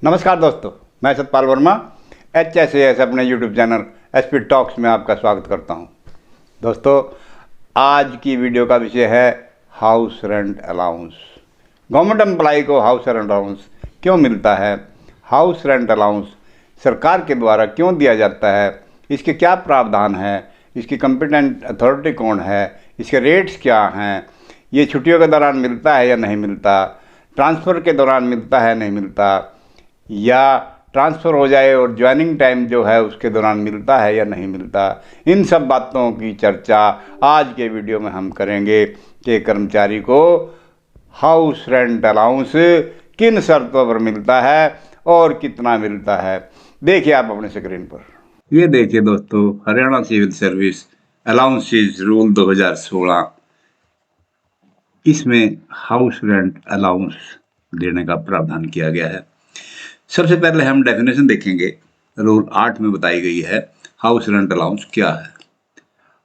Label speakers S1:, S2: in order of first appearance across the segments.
S1: नमस्कार दोस्तों, मैं सतपाल वर्मा HSAS अपने यूट्यूब चैनल SP टॉक्स में आपका स्वागत करता हूं। दोस्तों, आज की वीडियो का विषय है house rent allowance. Government employ को हाउस रेंट अलाउंस क्यों मिलता है, हाउस रेंट अलाउंस सरकार के द्वारा क्यों दिया जाता है, इसके क्या प्रावधान है, इसकी कॉम्पिटेंट अथॉरिटी कौन है, इसके रेट्स क्या हैं, ये छुट्टियों के दौरान मिलता है या नहीं मिलता, ट्रांसफ़र के दौरान मिलता है नहीं मिलता, या ट्रांसफ़र हो जाए और ज्वाइनिंग टाइम जो है उसके दौरान मिलता है या नहीं मिलता। इन सब बातों की चर्चा आज के वीडियो में हम करेंगे कि कर्मचारी को हाउस रेंट अलाउंस किन शर्तों पर मिलता है और कितना मिलता है। देखिए आप अपने स्क्रीन पर। ये देखिए दोस्तों, Haryana civil service allowances rule 2016, इसमें हाउस रेंट अलाउंस देने का प्रावधान किया गया है। सबसे पहले हम डेफिनेशन देखेंगे। रूल 8 में बताई गई है हाउस रेंट अलाउंस क्या है।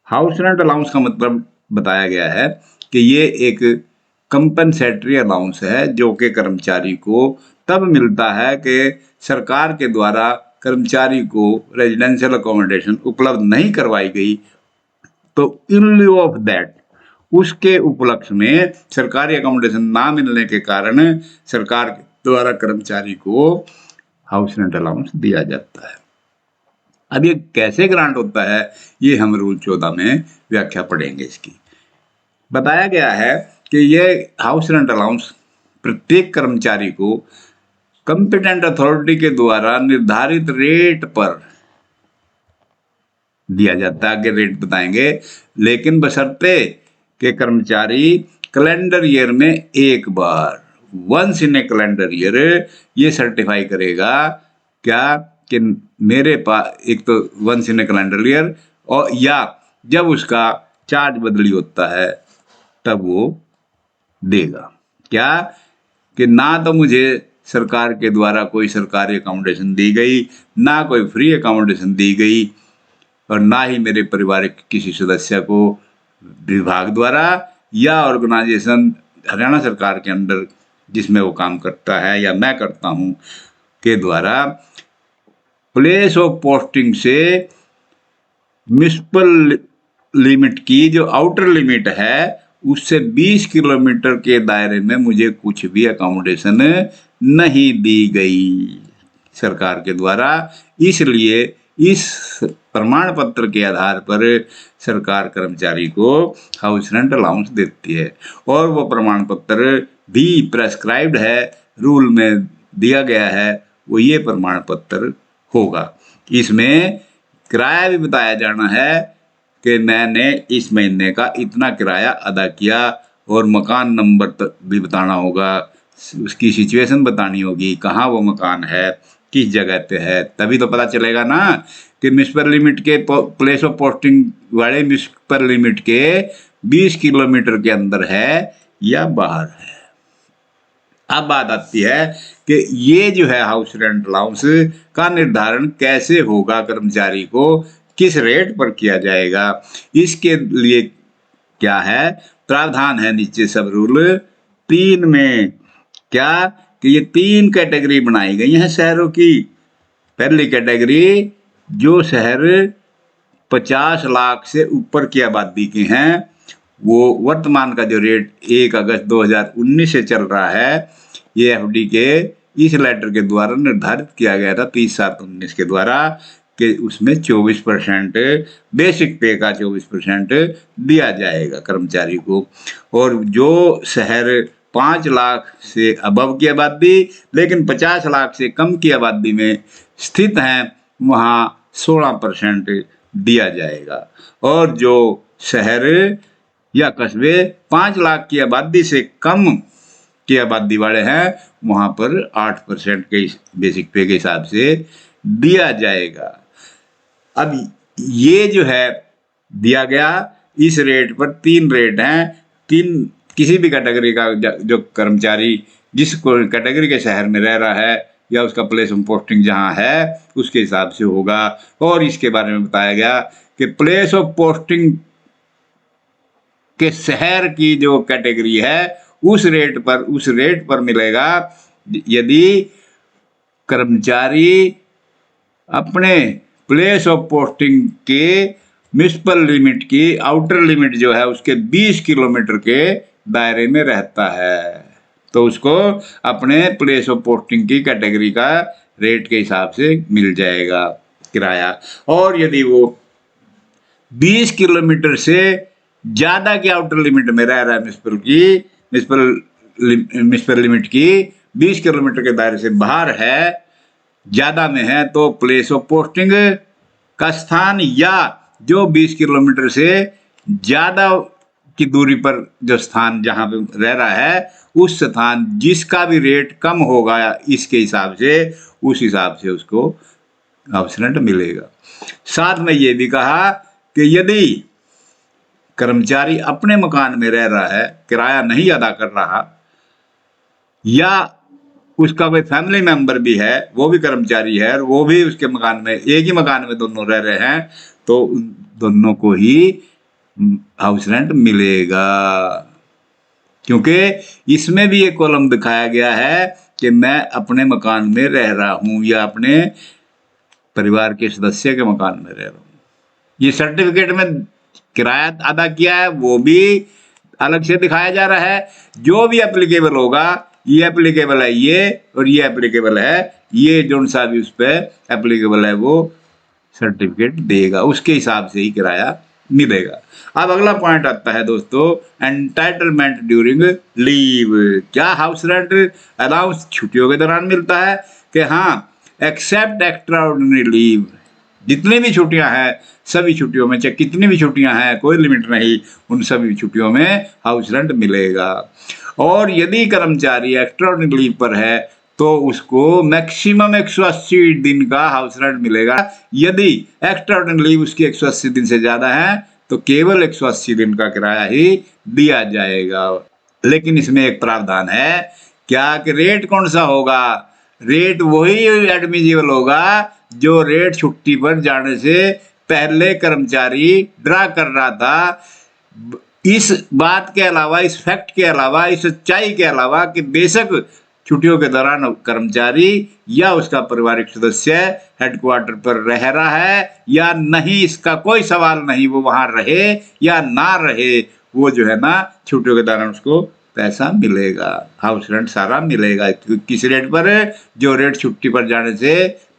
S1: हाउस रेंट अलाउंस का मतलब बताया गया है कि ये एक कंपनसेटरी अलाउंस है जो कि कर्मचारी को तब मिलता है कि सरकार के द्वारा कर्मचारी को रेजिडेंशियल अकोमोडेशन उपलब्ध नहीं करवाई गई, तो इन लिeu ऑफ दैट, उसके उपलक्ष्य में सरकारी अकोमोडेशन ना मिलने के कारण सरकार द्वारा कर्मचारी को हाउस रेंट अलाउंस दिया जाता है। अब ये कैसे ग्रांट होता है, ये हम रूल 14 में व्याख्या पढ़ेंगे। इसकी बताया गया है कि ये हाउस रेंट अलाउंस प्रत्येक कर्मचारी को कॉम्पिटेंट अथॉरिटी के द्वारा निर्धारित रेट पर दिया जाता है। आगे रेट बताएंगे, लेकिन बशर्ते कि कर्मचारी कैलेंडर ईयर में एक बार, once in a calendar year, ये सर्टिफाई करेगा क्या कि मेरे पास एक तो once in a calendar year, और या जब उसका चार्ज बदली होता है तब वो देगा क्या कि ना तो मुझे सरकार के द्वारा कोई सरकारी अकोमोडेशन दी गई, ना कोई फ्री अकोमोडेशन दी गई, और ना ही मेरे पारिवारिक किसी सदस्य को विभाग द्वारा या ऑर्गेनाइजेशन हरियाणा सरकार के अंडर जिसमें वो काम करता है या मैं करता हूँ के द्वारा प्लेस ऑफ पोस्टिंग से म्युनिसिपल लिमिट की जो आउटर लिमिट है उससे 20 किलोमीटर के दायरे में मुझे कुछ भी अकोमोडेशन नहीं दी गई सरकार के द्वारा। इसलिए इस प्रमाण पत्र के आधार पर सरकार कर्मचारी को हाउस रेंट अलाउंस देती है, और वो प्रमाण पत्र भी प्रेस्क्राइब्ड है, रूल में दिया गया है, वो ये प्रमाण पत्र होगा। इसमें किराया भी बताया जाना है कि मैंने इस महीने का इतना किराया अदा किया, और मकान नंबर भी बताना होगा, उसकी सिचुएशन बतानी होगी, कहाँ वो मकान है, किस जगह पे है, तभी तो पता चलेगा ना कि म्युनिसिपल लिमिट के प्लेस ऑफ पोस्टिंग वाले म्युनिसिपल लिमिट के 20 किलोमीटर के अंदर है या बाहर है। अब बात आती है कि ये जो है हाउस रेंट अलाउंस का निर्धारण कैसे होगा, कर्मचारी को किस रेट पर किया जाएगा, इसके लिए क्या है प्रावधान है नीचे सब रूल 3 में। क्या कि ये 3 कैटेगरी बनाई गई हैं शहरों की। पहली कैटेगरी, जो शहर 50 लाख से ऊपर की आबादी के हैं, वो वर्तमान का जो रेट 1 अगस्त 2019 से चल रहा है, ये FD के इस लेटर के द्वारा निर्धारित किया गया था 30/7/19 के द्वारा, कि उसमें 24% बेसिक पे का 24% दिया जाएगा कर्मचारी को। और जो शहर 5 लाख से अबव की आबादी लेकिन 50 लाख से कम की आबादी में स्थित हैं, वहाँ 16% दिया जाएगा। और जो शहर या कस्बे 5 लाख की आबादी से कम की आबादी वाले हैं, वहाँ पर 8% के बेसिक पे के हिसाब से दिया जाएगा। अब ये जो है दिया गया, इस रेट पर 3 रेट हैं। 3 किसी भी कैटेगरी का जो कर्मचारी जिस कैटेगरी के शहर में रह रहा है या उसका प्लेस ऑफ पोस्टिंग जहाँ है उसके हिसाब से होगा। और इसके बारे में बताया गया कि प्लेस ऑफ पोस्टिंग के शहर की जो कैटेगरी है उस रेट पर मिलेगा यदि कर्मचारी अपने प्लेस ऑफ पोस्टिंग के म्युनिसिपल लिमिट की आउटर लिमिट जो है उसके 20 किलोमीटर के दायरे में रहता है तो उसको अपने प्लेस ऑफ पोस्टिंग की कैटेगरी का रेट के हिसाब से मिल जाएगा किराया। और यदि वो 20 किलोमीटर से ज़्यादा की आउटर लिमिट में रह रहा है म्युनिसिपल लिमिट की 20 किलोमीटर के दायरे से बाहर है, ज़्यादा में है, तो प्लेस ऑफ पोस्टिंग का स्थान या जो 20 किलोमीटर से ज़्यादा की दूरी पर जो स्थान जहाँ पे रह रहा है उस स्थान जिसका भी रेट कम होगा इसके हिसाब से उस हिसाब से उसको हाउस रेंट मिलेगा। साथ में ये भी कहा कि यदि कर्मचारी अपने मकान में रह रहा है, किराया नहीं अदा कर रहा, या उसका कोई फैमिली मेंबर भी है, वो भी कर्मचारी है और वो भी उसके मकान में, एक ही मकान में दोनों रह रहे हैं, तो दोनों को ही हाउस रेंट मिलेगा। क्योंकि इसमें भी एक कॉलम दिखाया गया है कि मैं अपने मकान में रह रहा हूं या अपने परिवार के सदस्य के मकान में रह रहा हूं। ये सर्टिफिकेट में किराया अदा किया है वो भी अलग से दिखाया जा रहा है। जो भी एप्लीकेबल होगा, ये एप्लीकेबल है ये और ये एप्लीकेबल है ये, जो सा भी उस पर एप्लीकेबल है वो सर्टिफिकेट देगा, उसके हिसाब से ही किराया मिलेगा। अब अगला पॉइंट आता है दोस्तों, एंटाइटलमेंट ड्यूरिंग लीव। क्या हाउस रेंट अलाउंस छुट्टियों के दौरान मिलता है? कि हाँ, एक्सेप्ट एक्स्ट्राऑर्डिनरी लीव, जितनी भी छुट्टियां हैं सभी छुट्टियों में, चाहे कितनी भी छुट्टियां हैं कोई लिमिट नहीं, उन सभी छुट्टियों में हाउस रेंट मिलेगा। और यदि कर्मचारी एक्स्ट्राऑर्डिनरी लीव पर है तो उसको मैक्सिमम 180 दिन का हाउस रेंट मिलेगा। यदि एक्स्ट्राऑर्डिनरी लीव उसकी 180 दिन से ज़्यादा है तो केवल 180 दिन का किराया ही दिया जाएगा। लेकिन इसमें एक प्रावधान है, क्या कि रेट कौन सा होगा? रेट वही एडमिजिबल होगा जो रेट छुट्टी पर जाने से पहले कर्मचारी ड्रा कर रहा था। इस बात के अलावा, इस फैक्ट के अलावा, इस सच्चाई के अलावा कि बेशक छुट्टियों के दौरान कर्मचारी या उसका पारिवारिक सदस्य हेडक्वार्टर पर रह रहा है या नहीं, इसका कोई सवाल नहीं, वो वहां रहे या ना रहे, वो जो है ना छुट्टियों के दौरान उसको पैसा मिलेगा, हाउस रेंट सारा मिलेगा। किस रेट पर? जो रेट छुट्टी पर जाने से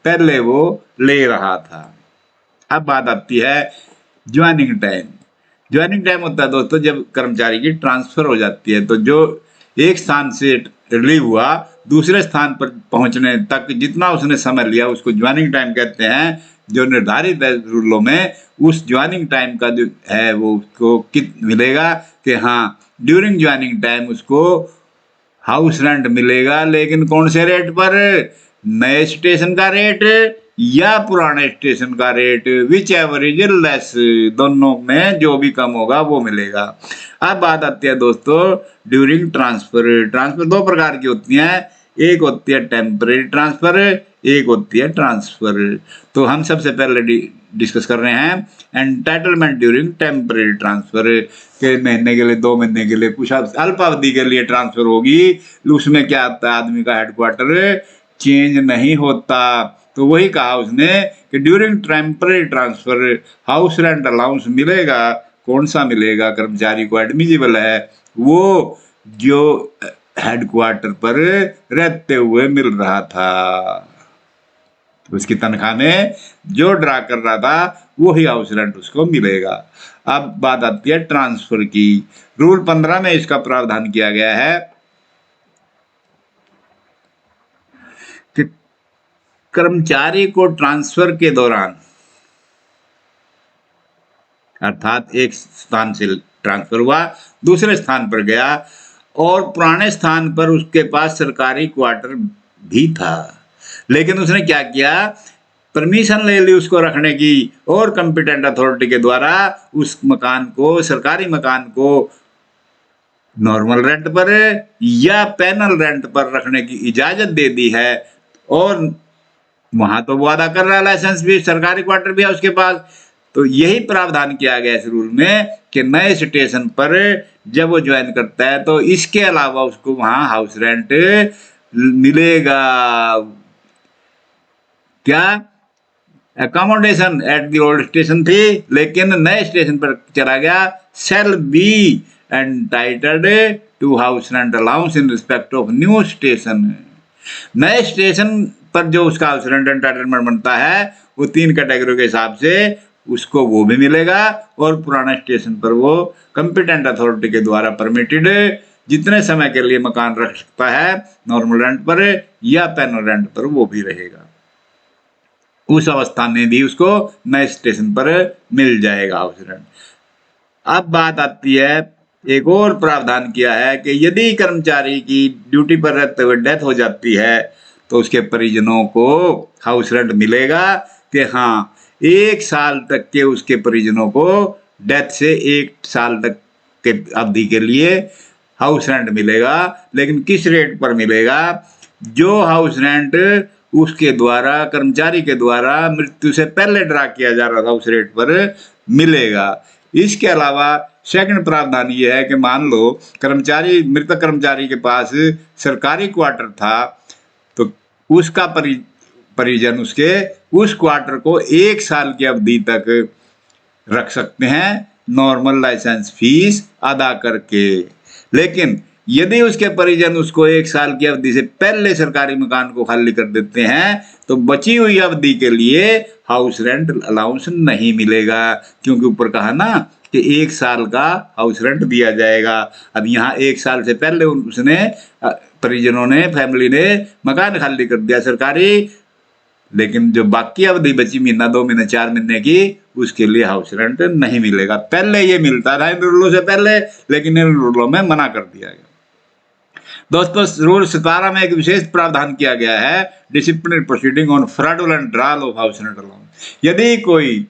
S1: पहले वो ले रहा था। अब बात आती है ज्वाइनिंग टाइम। ज्वाइनिंग टाइम होता है दोस्तों जब कर्मचारी की ट्रांसफर हो जाती है, तो जो एक स्थान से रिलीव हुआ दूसरे स्थान पर पहुंचने तक जितना उसने समय लिया उसको ज्वाइनिंग टाइम कहते हैं। जो निर्धारित है रूलों में, उस ज्वाइनिंग टाइम का जो है वो उसको कित मिलेगा कि हाँ, ड्यूरिंग ज्वाइनिंग टाइम उसको हाउस रेंट मिलेगा। लेकिन कौन से रेट पर? नए स्टेशन का रेट या पुराने स्टेशन का rate, which ever is less, दोनों में जो भी कम होगा वो मिलेगा। अब बात आती है दोस्तों ड्यूरिंग ट्रांसफर। ट्रांसफर दो प्रकार की होती हैं, एक होती है टेम्परेरी ट्रांसफर, एक होती है ट्रांसफर। तो हम सबसे पहले डिस्कस कर रहे हैं एंटाइटलमेंट ड्यूरिंग टेम्परेरी ट्रांसफर के महीने के लिए, 2 महीने के लिए, कुछ अल्पावधि के लिए ट्रांसफर होगी। उसमें क्या आता है, आदमी का हेडक्वार्टर चेंज नहीं होता। तो वही कहा उसने कि during temporary transfer house rent allowance मिलेगा। कौन सा मिलेगा? कर्मचारी को एडमिजिबल है वो जो हेडक्वार्टर पर रहते हुए मिल रहा था, उसकी तनख्वाह में जो ड्रा कर रहा था वही हाउस रेंट उसको मिलेगा। अब बात आती है ट्रांसफर की। रूल 15 में इसका प्रावधान किया गया है कि कर्मचारी को ट्रांसफर के दौरान, अर्थात एक स्थान से ट्रांसफर हुआ दूसरे स्थान पर गया और पुराने स्थान पर उसके पास सरकारी क्वार्टर भी था, लेकिन उसने क्या किया, परमिशन ले ली उसको रखने की और कंपिटेंट अथॉरिटी के द्वारा उस मकान को, सरकारी मकान को नॉर्मल रेंट पर या पैनल रेंट पर रखने की इजाजत दे दी है। और वहां तो वो अदा कर रहा है, लाइसेंस भी, सरकारी क्वार्टर भी है उसके पास। तो यही प्रावधान किया गया इस रूल में कि नए स्टेशन पर जब वो ज्वाइन करता है तो इसके अलावा उसको वहां हाउस रेंट मिलेगा। क्या accommodation at the old station थी, लेकिन नए स्टेशन पर चला गया, shall be entitled to house rent allowance in respect of new station. नए स्टेशन पर जो उसका हाउस रेंट एंटाइटलमेंट बनता है वो 3 कैटेगरी के हिसाब से उसको वो भी मिलेगा, और पुराने स्टेशन पर वो कंपिटेंट अथॉरिटी के द्वारा परमिटेड जितने समय के लिए मकान रख सकता है नॉर्मल रेंट पर या पैनल रेंट पर वो भी रहेगा, उस अवस्था में भी उसको नए स्टेशन पर मिल जाएगा हाउस रेंट। अब बात आती है, एक और प्रावधान किया है कि यदि कर्मचारी की ड्यूटी पर रहते हुए डेथ हो जाती है तो उसके परिजनों को हाउस रेंट मिलेगा कि हाँ 1 साल तक के उसके परिजनों को डेथ से 1 साल तक के अवधि के लिए हाउस रेंट मिलेगा। लेकिन किस रेट पर मिलेगा? जो हाउस रेंट उसके द्वारा कर्मचारी के द्वारा मृत्यु से पहले ड्रा किया जा रहा था उस रेट पर मिलेगा। इसके अलावा सेकंड प्रावधान ये है कि मान लो कर्मचारी मृतक कर्मचारी के पास सरकारी क्वार्टर था तो उसका परिजन उसके उस क्वार्टर को 1 साल की अवधि तक रख सकते हैं नॉर्मल लाइसेंस फीस अदा करके। लेकिन यदि उसके परिजन उसको 1 साल की अवधि से पहले सरकारी मकान को खाली कर देते हैं तो बची हुई अवधि के लिए हाउस रेंट अलाउंस नहीं मिलेगा, क्योंकि ऊपर कहा ना कि 1 साल का हाउस रेंट दिया जाएगा। अब यहाँ 1 साल से पहले उसने परिजनों ने फैमिली ने मकान खाली कर दिया सरकारी, लेकिन जो बाकी अवधि बची महीना 2 महीने 4 महीने की उसके लिए हाउस रेंट नहीं मिलेगा। पहले ये मिलता था इन रूलों से पहले, लेकिन इन रूलों में मना कर दिया गया। दोस्तों रूल 17 में एक विशेष प्रावधान किया गया है, disciplinary proceeding on fraudulent drawal of house rent allowance. यदि कोई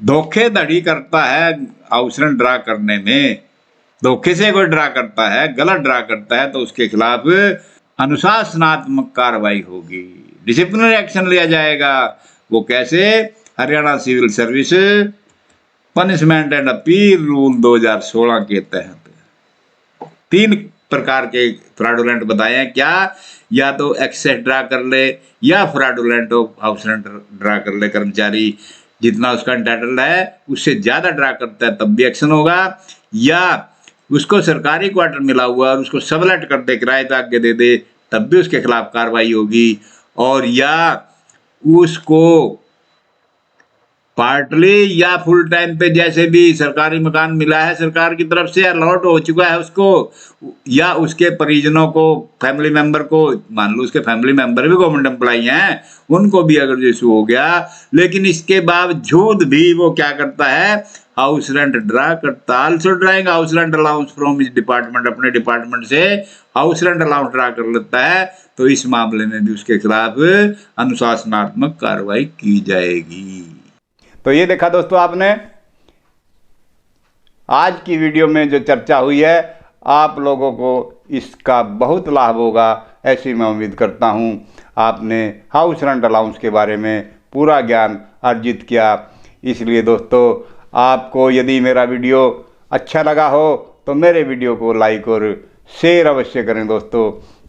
S1: धोखेधड़ी करता है हाउस रेंट ड्रा करने में, धोखे से कोई ड्रा करता है, गलत ड्रा करता है, तो उसके खिलाफ अनुशासनात्मक कार्रवाई होगी, डिसिप्लिनरी एक्शन लिया जाएगा। वो कैसे? Haryana civil service punishment and appeal rule 2016 के तहत 3 प्रकार के फ्रॉडुलेंट बताए हैं। क्या? या तो एक्सेस ड्रा कर ले या fraudulent of house rent draw कर ले, कर्मचारी जितना उसका एंटाइटल्ड है उससे ज़्यादा ड्रा करता है तब भी एक्शन होगा, या उसको सरकारी क्वार्टर मिला हुआ और उसको सबलेट कर दे, किराए पे आगे दे दे, तब भी उसके खिलाफ कार्रवाई होगी, और या उसको पार्टली या फुल टाइम पे जैसे भी सरकारी मकान मिला है सरकार की तरफ से अलॉट हो चुका है उसको, या उसके परिजनों को फैमिली मेंबर को, मान लो उसके फैमिली मेंबर भी गवर्नमेंट एम्प्लॉई हैं, उनको भी अगर इशू हो गया, लेकिन इसके बावजूद भी वो क्या करता है हाउस रेंट ड्रा करता, also drawing house rent allowance from his department, अपने डिपार्टमेंट से हाउस रेंट अलाउंस ड्रा कर लेता है, तो इस मामले में भी उसके खिलाफ अनुशासनात्मक कार्रवाई की जाएगी।
S2: तो ये देखा दोस्तों आपने आज की वीडियो में जो चर्चा हुई है, आप लोगों को इसका बहुत लाभ होगा ऐसी मैं उम्मीद करता हूँ। आपने हाउस रेंट अलाउंस के बारे में पूरा ज्ञान अर्जित किया। इसलिए दोस्तों आपको यदि मेरा वीडियो अच्छा लगा हो तो मेरे वीडियो को लाइक और शेयर अवश्य करें। दोस्तों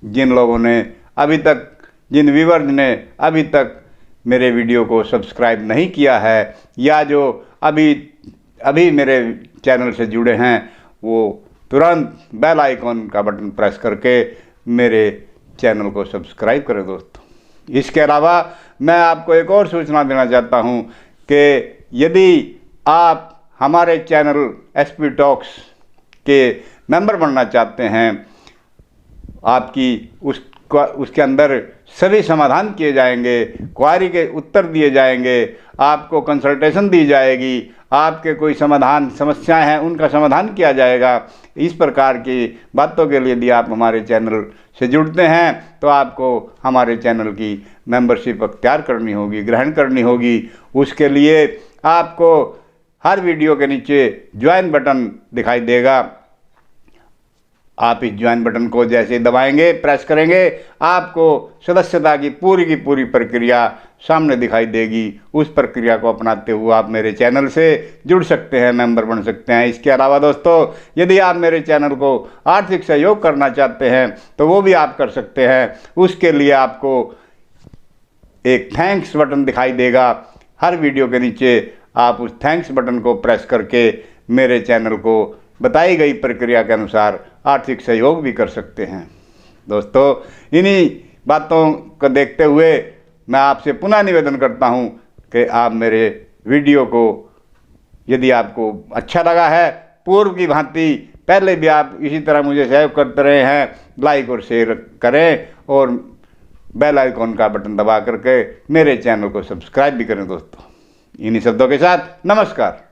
S2: जिन लोगों ने अभी तक, जिन व्यूअर्स ने अभी तक मेरे वीडियो को सब्सक्राइब नहीं किया है या जो अभी मेरे चैनल से जुड़े हैं, वो तुरंत बेल आइकॉन का बटन प्रेस करके मेरे चैनल को सब्सक्राइब करें। दोस्तों इसके अलावा मैं आपको एक और सूचना देना चाहता हूं कि यदि आप हमारे चैनल एसपी टॉक्स के मेंबर बनना चाहते हैं, आपकी उसके अंदर सभी समाधान किए जाएंगे, क्वारी के उत्तर दिए जाएंगे, आपको कंसल्टेशन दी जाएगी, आपके कोई समस्याएं हैं उनका समाधान किया जाएगा। इस प्रकार की बातों के लिए यदि आप हमारे चैनल से जुड़ते हैं तो आपको हमारे चैनल की मेंबरशिप अख्तियार करनी होगी, ग्रहण करनी होगी। उसके लिए आपको हर वीडियो के नीचे ज्वाइन बटन दिखाई देगा। आप इस ज्वाइन बटन को जैसे दबाएंगे, प्रेस करेंगे, आपको सदस्यता की पूरी प्रक्रिया सामने दिखाई देगी। उस प्रक्रिया को अपनाते हुए आप मेरे चैनल से जुड़ सकते हैं, मेंबर बन सकते हैं। इसके अलावा दोस्तों यदि आप मेरे चैनल को आर्थिक सहयोग करना चाहते हैं तो वो भी आप कर सकते हैं। उसके लिए आपको एक थैंक्स बटन दिखाई देगा। हर वीडियो के नीचे आप उस थैंक्स बटन को प्रेस करके मेरे चैनल को बताई गई प्रक्रिया के अनुसार आर्थिक सहयोग भी कर सकते हैं। दोस्तों, इन्हीं बातों को देखते हुए मैं आपसे पुनः निवेदन करता हूं कि आप मेरे वीडियो को, यदि आपको अच्छा लगा है, पूर्व की भांति पहले भी आप इसी तरह मुझे सहयोग करते रहे हैं, लाइक और शेयर करें और बेल आइकॉन का बटन दबा करके मेरे चैनल को सब्सक्राइब भी करें। दोस्तों, इन्हीं शब्दों के साथ नमस्कार।